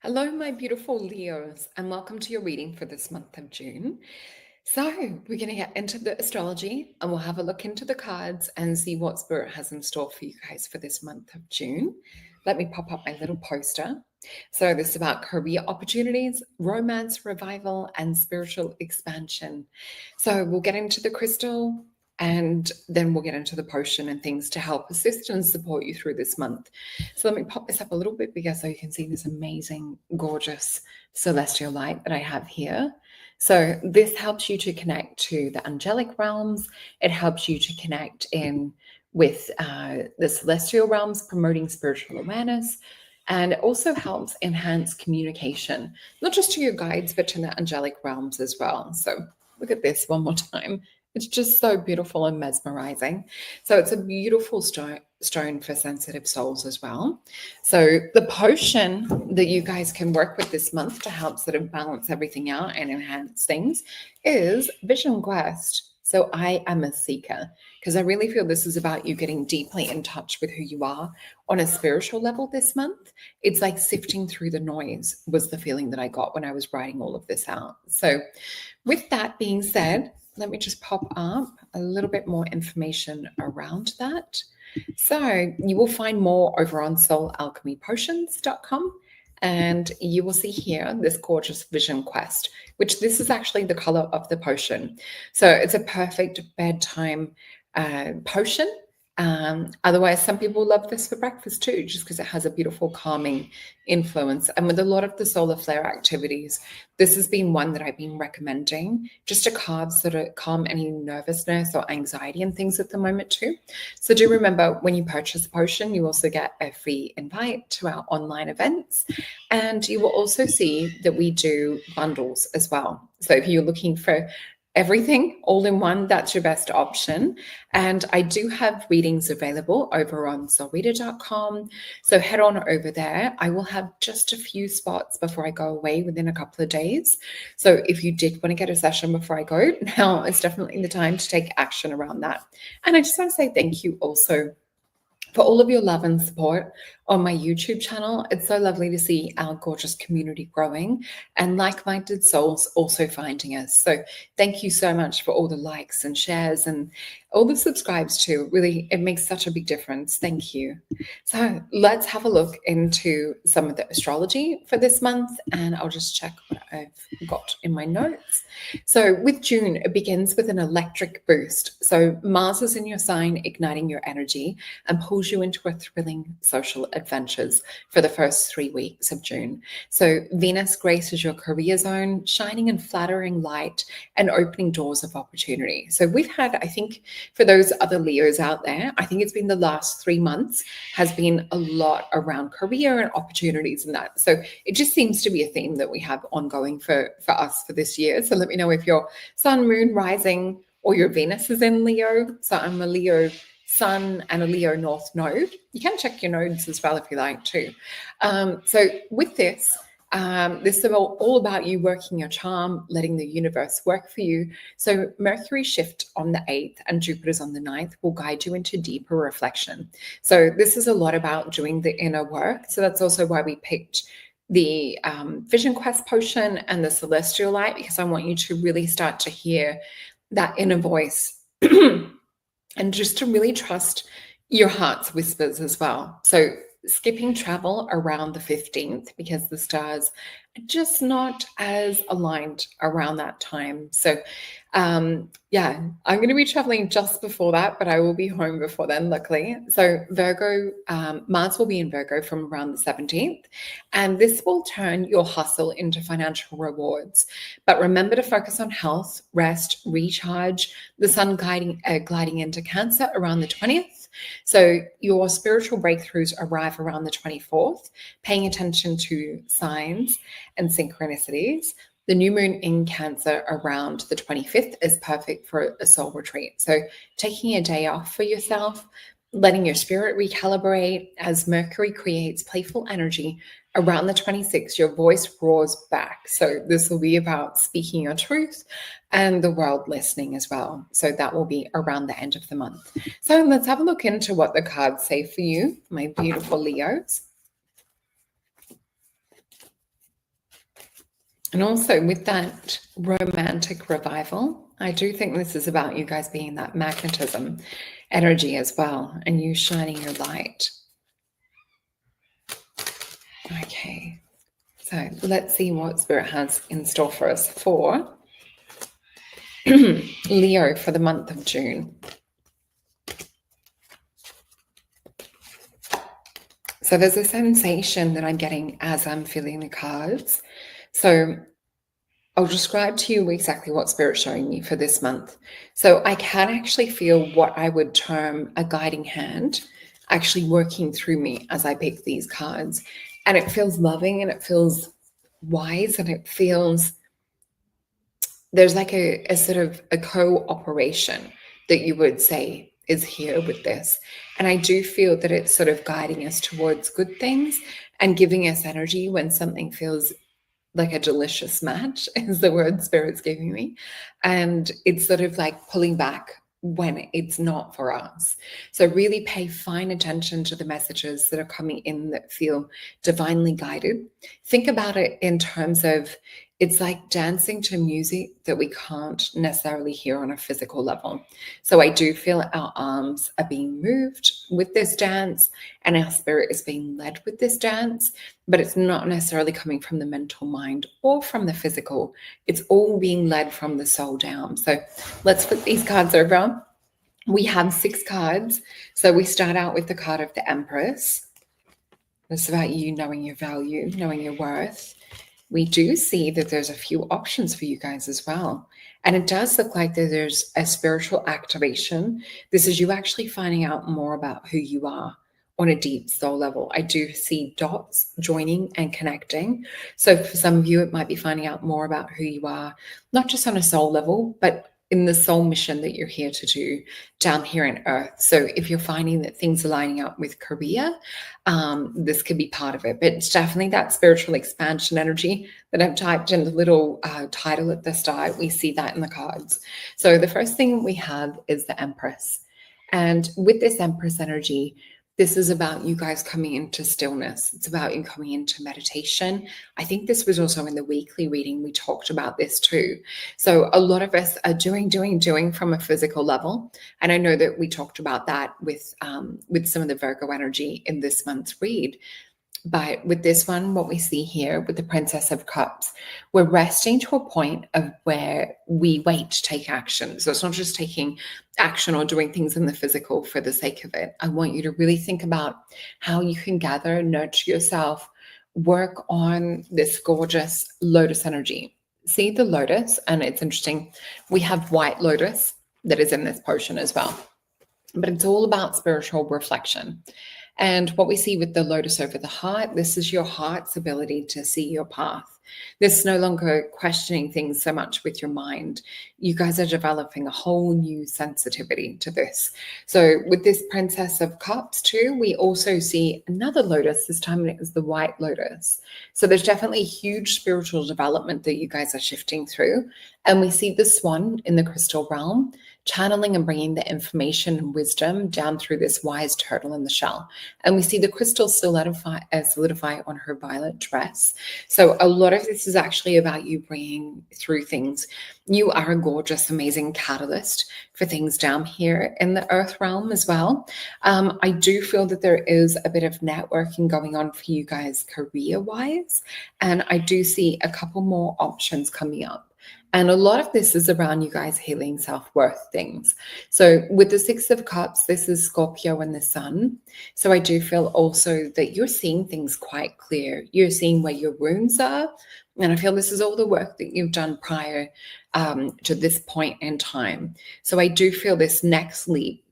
Hello, my beautiful Leos, and welcome to your reading for this month of June. So, we're going to get into the astrology and we'll have a look into the cards and see what Spirit has in store for you guys for this month of June. Let me pop up my little poster. So, this is about career opportunities, romance revival, and spiritual expansion. So, we'll get into the crystal and then we'll get into the potion and things to help assist and support you through this month. So let me pop this up a little bit bigger so you can see this amazing, gorgeous celestial light that I have here. So this helps you to connect to the angelic realms. It helps you to connect in with the celestial realms, promoting spiritual awareness. And it also helps enhance communication, not just to your guides, but to the angelic realms as well. So look at this one more time. It's just so beautiful and mesmerizing. So it's a beautiful stone for sensitive souls as well. So the potion that you guys can work with this month to help sort of balance everything out and enhance things is Vision Quest. So I am a seeker, because I really feel this is about you getting deeply in touch with who you are on a spiritual level this month. It's like sifting through the noise was the feeling that I got when I was writing all of this out. So with that being said, let me just pop up a little bit more information around that. So you will find more over on soulalchemypotions.com. And you will see here this gorgeous Vision Quest, which this is actually the color of the potion. So it's a perfect bedtime potion. Otherwise, some people love this for breakfast too, just because it has a beautiful calming influence. And with a lot of the solar flare activities, this has been one that I've been recommending just to calm any nervousness or anxiety and things at the moment too. So do remember, when you purchase a potion, you also get a free invite to our online events. And you will also see that we do bundles as well. So if you're looking for everything all in one, that's your best option. And I do have readings available over on Solreta.com. So head on over there. I will have just a few spots before I go away within a couple of days. So if you did want to get a session before I go, now is definitely the time to take action around that. And I just want to say thank you also for all of your love and support on my YouTube channel. It's so lovely to see our gorgeous community growing and like-minded souls also finding us. So thank you so much for all the likes and shares and all the subscribes too. Really, it makes such a big difference. Thank you. So let's have a look into some of the astrology for this month, and I'll just check what I've got in my notes. So with June, it begins with an electric boost. So Mars is in your sign, igniting your energy and pulls you into a thrilling social adventures for the first 3 weeks of June. So Venus graces your career zone, shining in flattering light and opening doors of opportunity. So we've had, I think, for those other Leos out there, I think it's been the last 3 months has been a lot around career and opportunities and that. So it just seems to be a theme that we have ongoing for us for this year. So let me know if your sun, moon, rising, or your Venus is in Leo. So I'm a Leo Sun and a Leo North node. You can check your nodes as well if you like too. So with this, this is all about you working your charm, letting the universe work for you. So Mercury shift on the 8th and Jupiter's on the 9th will guide you into deeper reflection. So this is a lot about doing the inner work. So that's also why we picked the Vision Quest potion and the Celestial Light, because I want you to really start to hear that inner voice and just to really trust your heart's whispers as well. So skipping travel around the 15th, because the stars are just not as aligned around that time. So yeah, I'm going to be traveling just before that, but I will be home before then, luckily. So Virgo, Mars will be in Virgo from around the 17th, and this will turn your hustle into financial rewards. But remember to focus on health, rest, recharge. The sun gliding into Cancer around the 20th. So your spiritual breakthroughs arrive around the 24th, paying attention to signs and synchronicities. The new moon in Cancer around the 25th is perfect for a soul retreat. So taking a day off for yourself, letting your spirit recalibrate as Mercury creates playful energy. Around the 26th, your voice roars back. So this will be about speaking your truth and the world listening as well. So that will be around the end of the month. So let's have a look into what the cards say for you, my beautiful Leos. And also with that romantic revival, I do think this is about you guys being that magnetism energy as well, and you shining your light. Okay, so let's see what Spirit has in store for us for Leo for the month of June. So there's a sensation that I'm getting as I'm feeling the cards. So I'll describe to you exactly what Spirit's showing me for this month. So I can actually feel what I would term a guiding hand actually working through me as I pick these cards. And it feels loving and it feels wise and it feels there's like a sort of a cooperation that you would say is here with this. And I do feel that it's sort of guiding us towards good things and giving us energy when something feels like a delicious match is the word Spirit's giving me. And it's sort of like pulling back when it's not for us. So really pay fine attention to the messages that are coming in that feel divinely guided. Think about it in terms of it's like dancing to music that we can't necessarily hear on a physical level. So I do feel our arms are being moved with this dance and our spirit is being led with this dance, but it's not necessarily coming from the mental mind or from the physical. It's all being led from the soul down. So let's flip these cards over. We have 6 cards. So we start out with the card of the Empress. It's about you knowing your value, knowing your worth. We do see that there's a few options for you guys as well. And it does look like that there's a spiritual activation. This is you actually finding out more about who you are on a deep soul level. I do see dots joining and connecting. So for some of you, it might be finding out more about who you are, not just on a soul level, but in the soul mission that you're here to do down here on earth. So if you're finding that things are lining up with career, this could be part of it. But it's definitely that spiritual expansion energy that I've typed in the little title at the start. We see that in the cards. So the first thing we have is the Empress. And with this Empress energy, this is about you guys coming into stillness. It's about you coming into meditation. I think this was also in the weekly reading. We talked about this too. So a lot of us are doing from a physical level. And I know that we talked about that with some of the Virgo energy in this month's read. But with this one, what we see here with the Princess of Cups, we're resting to a point of where we wait to take action. So it's not just taking action or doing things in the physical for the sake of it. I want you to really think about how you can gather, nurture yourself, work on this gorgeous lotus energy. See the lotus, and it's interesting. We have white lotus that is in this potion as well. But it's all about spiritual reflection. And what we see with the lotus over the heart, this is your heart's ability to see your path. This is no longer questioning things so much with your mind. You guys are developing a whole new sensitivity to this. So with this Princess of Cups too, we also see another lotus. This time it is the white lotus. So there's definitely huge spiritual development that you guys are shifting through. And we see the swan in the crystal realm, channeling and bringing the information and wisdom down through this wise turtle in the shell. And we see the crystal solidify on her violet dress. So a lot of this is actually about you bringing through things. You are a gorgeous, amazing catalyst for things down here in the earth realm as well. I do feel that there is a bit of networking going on for you guys career-wise. And I do see a couple more options coming up. And a lot of this is around you guys healing self-worth things. So with the 6 of Cups, this is Scorpio and the Sun. So I do feel also that you're seeing things quite clear. You're seeing where your wounds are. And I feel this is all the work that you've done prior to this point in time. So I do feel this next leap,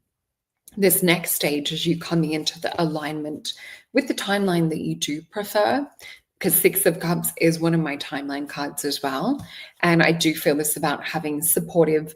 this next stage as you coming into the alignment with the timeline that you do prefer, because 6 of Cups is one of my timeline cards as well. And I do feel this about having supportive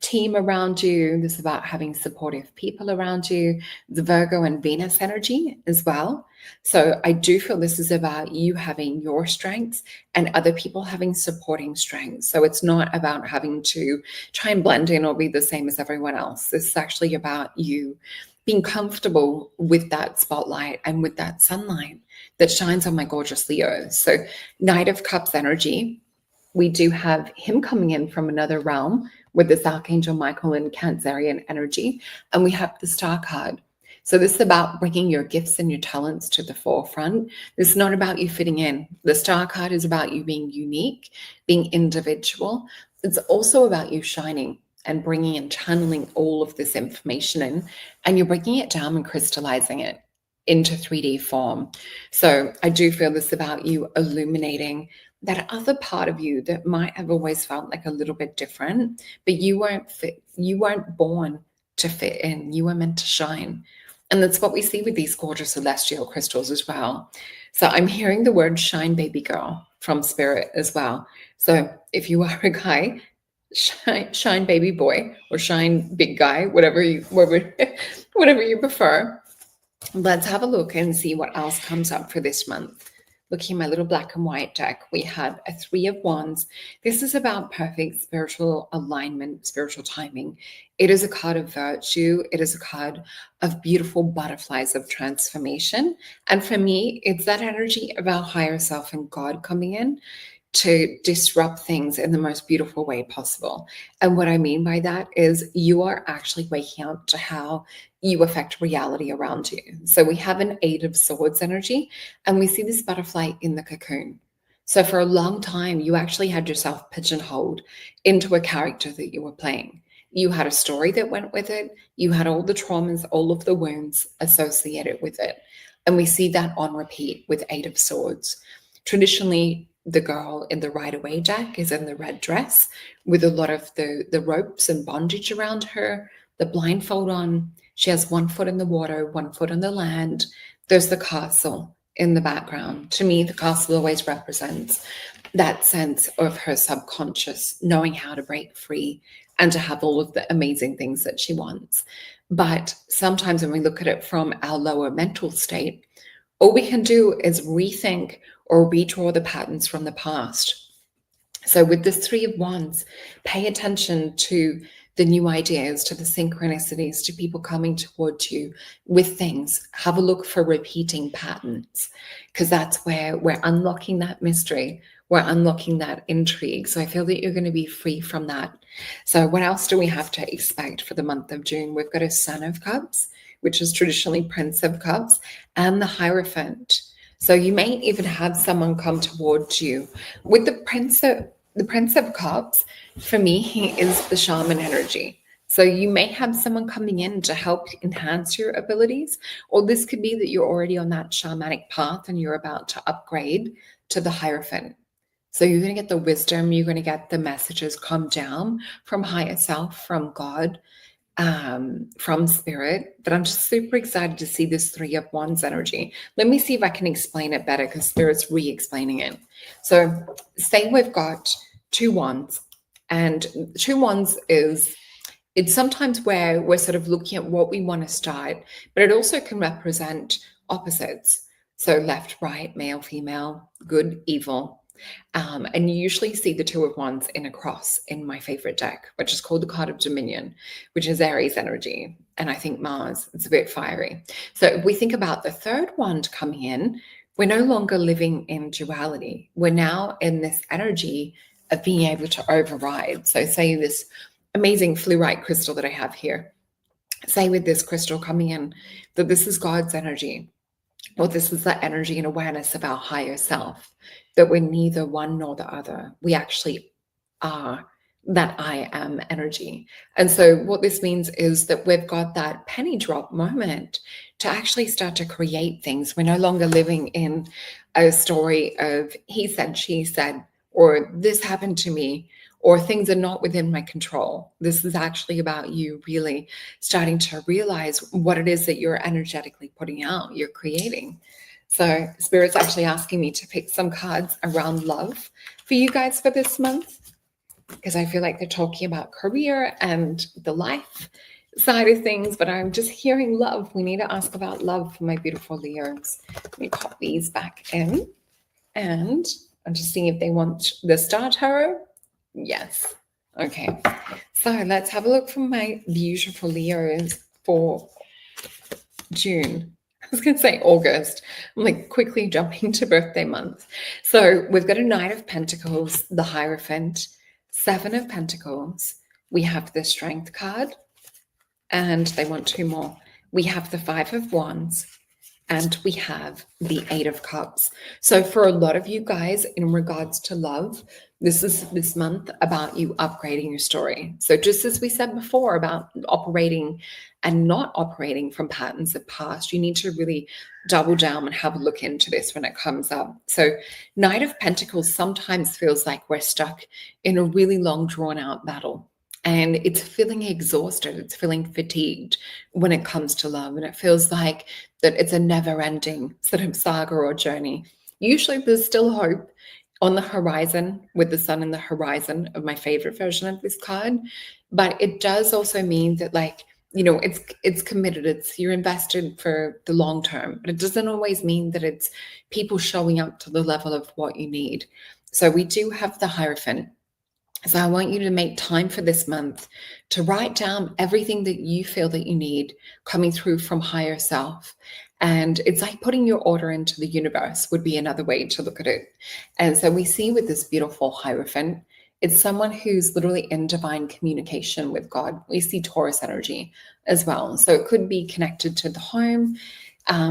team around you. This is about having supportive people around you, the Virgo and Venus energy as well. So I do feel this is about you having your strengths and other people having supporting strengths. So it's not about having to try and blend in or be the same as everyone else. This is actually about you being comfortable with that spotlight and with that sunlight that shines on my gorgeous Leo. So Knight of Cups energy, we do have him coming in from another realm with this Archangel Michael and Cancerian energy. And we have the Star card. So this is about bringing your gifts and your talents to the forefront. This is not about you fitting in. The Star card is about you being unique, being individual. It's also about you shining and bringing and channeling all of this information in, and you're breaking it down and crystallizing it into 3D form. So I do feel this about you illuminating that other part of you that might have always felt like a little bit different, but you weren't born to fit in. You were meant to shine. And that's what we see with these gorgeous celestial crystals as well. So I'm hearing the word shine baby girl from spirit as well. So if you are a guy, shine baby boy, or shine big guy, whatever you prefer. Let's have a look and see what else comes up for this month. Looking at my little black and white deck, we have a 3 of Wands. This is about perfect spiritual alignment, spiritual timing. It is a card of virtue. It is a card of beautiful butterflies of transformation. And for me, it's that energy of our higher self and God coming in to disrupt things in the most beautiful way possible. And what I mean by that is you are actually waking up to how you affect reality around you. So we have an 8 of Swords energy, and we see this butterfly in the cocoon. So for a long time, you actually had yourself pigeonholed into a character that you were playing. You had a story that went with it. You had all the traumas, all of the wounds associated with it. And we see that on repeat with 8 of Swords. Traditionally, the girl in the Ride-Away deck is in the red dress with a lot of the ropes and bondage around her, the blindfold on. She has 1 foot in the water, 1 foot on the land. There's the castle in the background. To me, the castle always represents that sense of her subconscious knowing how to break free and to have all of the amazing things that she wants. But sometimes when we look at it from our lower mental state, all we can do is rethink or redraw the patterns from the past. So with this 3 of Wands, pay attention to the new ideas, to the synchronicities, to people coming towards you with things. Have a look for repeating patterns, because that's where we're unlocking that mystery. We're unlocking that intrigue. So I feel that you're going to be free from that. So what else do we have to expect for the month of June? We've got a Son of Cups, which is traditionally Prince of Cups, and the Hierophant. So you may even have someone come towards you with the Prince of Cups. For me, he is the shaman energy. So you may have someone coming in to help enhance your abilities, or this could be that you're already on that shamanic path and you're about to upgrade to the Hierophant. So you're going to get the wisdom, you're going to get the messages come down from higher self, from God, from spirit. But I'm just super excited to see this 3 of Wands energy. Let me see if I can explain it better, because spirit's re-explaining it. So say we've got 2 wands, and 2 wands it's sometimes where we're sort of looking at what we want to start, but it also can represent opposites. So left, right, male, female, good, evil. And you usually see the 2 of Wands in a cross in my favorite deck, which is called the card of Dominion, which is Aries energy. And I think Mars, it's a bit fiery. So if we think about the 3rd wand coming in, we're no longer living in duality. We're now in this energy of being able to override. So say this amazing fluorite crystal that I have here. Say with this crystal coming in, that this is God's energy. Well, this is that energy and awareness of our higher self, that we're neither one nor the other. We actually are that I am energy. And so what this means is that we've got that penny drop moment to actually start to create things. We're no longer living in a story of he said, she said, or this happened to me, or things are not within my control. This is actually about you really starting to realize what it is that you're energetically putting out, you're creating. So Spirit's actually asking me to pick some cards around love for you guys for this month, because I feel like they're talking about career and the life side of things, but I'm just hearing love. We need to ask about love for my beautiful Leos. Let me pop these back in, and I'm just seeing if they want the Star Tarot. Yes. Okay. So let's have a look for my beautiful Leos for June. was going to say August. I'm like quickly jumping to birthday month. So we've got a Knight of Pentacles, the Hierophant, Seven of Pentacles. We have the Strength card, and they want two more. We have the Five of Wands, and we have the Eight of Cups. So for a lot of you guys, in regards to love, this is this month about you upgrading your story. So just as we said before about operating and not operating from patterns of past, you need to really double down and have a look into this when it comes up. So Knight of Pentacles sometimes feels like we're stuck in a really long drawn out battle. And it's feeling exhausted, it's feeling fatigued when it comes to love. And it feels like that it's a never ending sort of saga or journey. Usually there's still hope on the horizon, with the sun in the horizon of my favorite version of this card. But it does also mean that, like, you know, it's committed, it's you're invested for the long term, but it doesn't always mean that it's people showing up to the level of what you need. So we do have the Hierophant. So I want you to make time for this month to write down everything that you feel that you need coming through from higher self. And it's like putting your order into the universe would be another way to look at it. And so we see with this beautiful Hierophant, it's someone who's literally in divine communication with God. We see Taurus energy as well. So it could be connected to the home.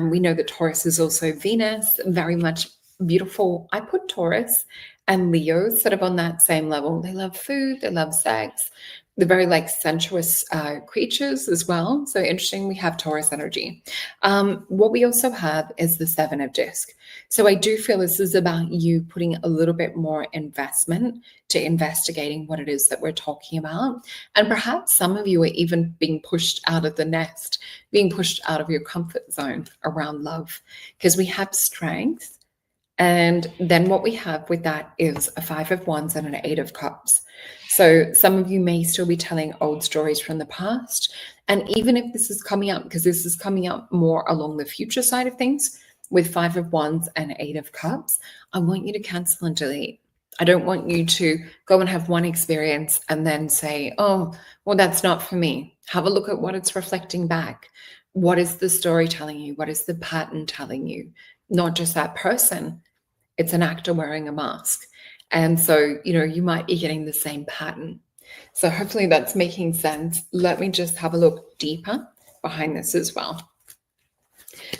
We know that Taurus is also Venus, very much beautiful. I put Taurus and Leo sort of on that same level. They love food, they love sex. They're very like sensuous creatures as well. So interesting, we have Taurus energy. What we also have is the Seven of Disc. So I do feel this is about you putting a little bit more investment to investigating what it is that we're talking about. And perhaps some of you are even being pushed out of the nest, being pushed out of your comfort zone around love, because we have strength. And then what we have with that is a Five of Wands and an Eight of Cups. So some of you may still be telling old stories from the past. And even if this is coming up, because this is coming up more along the future side of things with Five of Wands and Eight of Cups, I want you to cancel and delete. I don't want you to go and have one experience and then say, oh, well, that's not for me. Have a look at what it's reflecting back. What is the story telling you? What is the pattern telling you? Not just that person. It's an actor wearing a mask. And so, you know, you might be getting the same pattern. So hopefully that's making sense. Let me just have a look deeper behind this as well.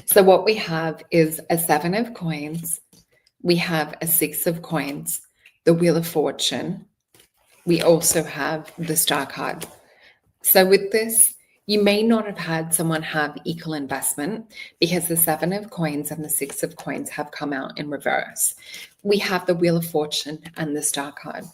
So what we have is a Seven of Coins. We have a Six of Coins, the Wheel of Fortune. We also have the Star card. So with this, you may not have had someone have equal investment because the Seven of Coins and the Six of Coins have come out in reverse. We have the Wheel of Fortune and the Star card.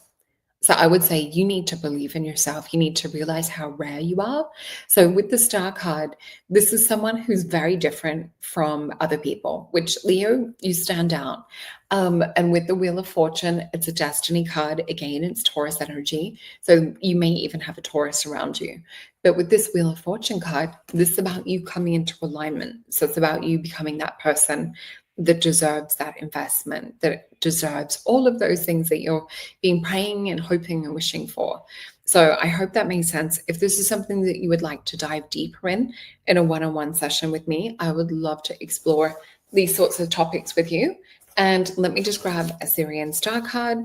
So I would say you need to believe in yourself. You need to realize how rare you are. So with the Star card, this is someone who's very different from other people, which Leo, you stand out. And with the Wheel of Fortune, it's a destiny card. Again, it's Taurus energy. So you may even have a Taurus around you. But with this Wheel of Fortune card, this is about you coming into alignment. So it's about you becoming that person that deserves that investment, that deserves all of those things that you're being praying and hoping and wishing for. So I hope that makes sense. If this is something that you would like to dive deeper in a one-on-one session with me, I would love to explore these sorts of topics with you. And let me just grab a Syrian Star card.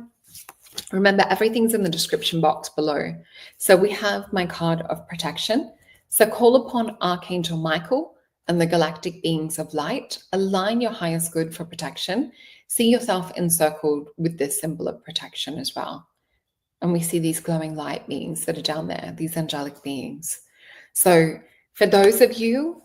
Remember, everything's in the description box below. So we have my card of protection. So call upon Archangel Michael and the galactic beings of light. Align your highest good for protection. See yourself encircled with this symbol of protection as well. And we see these glowing light beings that are down there, these angelic beings. So for those of you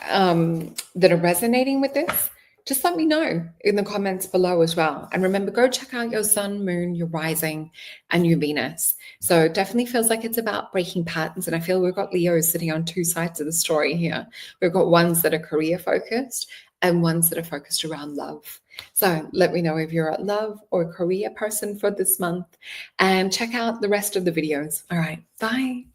that are resonating with this, just let me know in the comments below as well. And remember, go check out your sun, moon, your rising, and your Venus. So it definitely feels like it's about breaking patterns. And I feel we've got Leos sitting on two sides of the story here. We've got ones that are career focused and ones that are focused around love. So let me know if you're a love or career person for this month, and check out the rest of the videos. All right, bye.